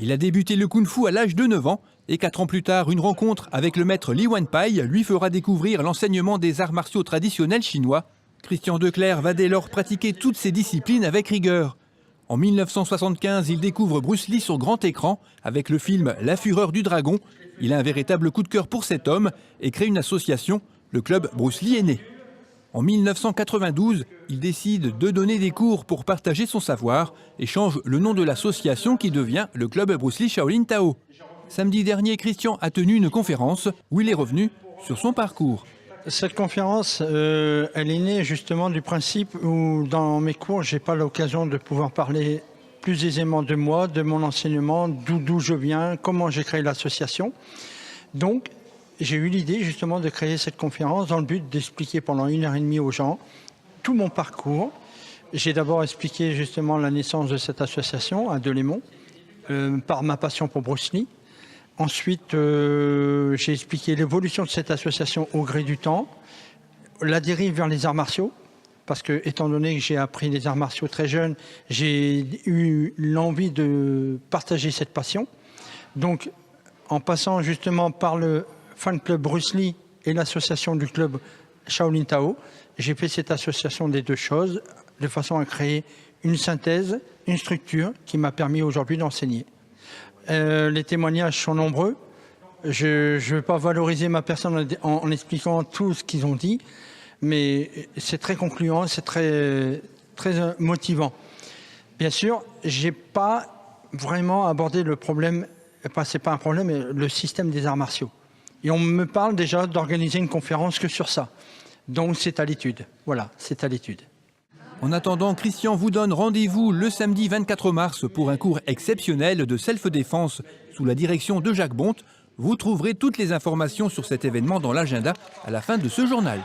Il a débuté le kung-fu à l'âge de 9 ans et 4 ans plus tard, une rencontre avec le maître Li Wanpai lui fera découvrir l'enseignement des arts martiaux traditionnels chinois. Christian Declercq va dès lors pratiquer toutes ces disciplines avec rigueur. En 1975, il découvre Bruce Lee sur grand écran avec le film La Fureur du Dragon. Il a un véritable coup de cœur pour cet homme et crée une association, le club Bruce Lee est né. En 1992, il décide de donner des cours pour partager son savoir et change le nom de l'association qui devient le club Bruce Lee Shaolin Tao. Samedi dernier, Christian a tenu une conférence où il est revenu sur son parcours. Cette conférence, elle est née justement du principe où dans mes cours, je n'ai pas l'occasion de pouvoir parler plus aisément de moi, de mon enseignement, d'où je viens, comment j'ai créé l'association. Donc, j'ai eu l'idée justement de créer cette conférence dans le but d'expliquer pendant 1h30 aux gens tout mon parcours. J'ai d'abord expliqué justement la naissance de cette association à Delémont, par ma passion pour Bruce Lee. Ensuite, j'ai expliqué l'évolution de cette association au gré du temps, la dérive vers les arts martiaux, parce que étant donné que j'ai appris les arts martiaux très jeune, j'ai eu l'envie de partager cette passion. Donc, en passant justement par le fan club Bruce Lee et l'association du club Shaolin Tao, j'ai fait cette association des deux choses, de façon à créer une synthèse, une structure qui m'a permis aujourd'hui d'enseigner. Les témoignages sont nombreux. Je ne veux pas valoriser ma personne en expliquant tout ce qu'ils ont dit, mais c'est très concluant, c'est très motivant. Bien sûr, je n'ai pas vraiment abordé le problème, enfin, c'est pas un problème, mais le système des arts martiaux. Et on me parle déjà d'organiser une conférence que sur ça. Donc c'est à l'étude. Voilà, c'est à l'étude. En attendant, Christian vous donne rendez-vous le samedi 24 mars pour un cours exceptionnel de self-défense sous la direction de Jacques Bonte. Vous trouverez toutes les informations sur cet événement dans l'agenda à la fin de ce journal.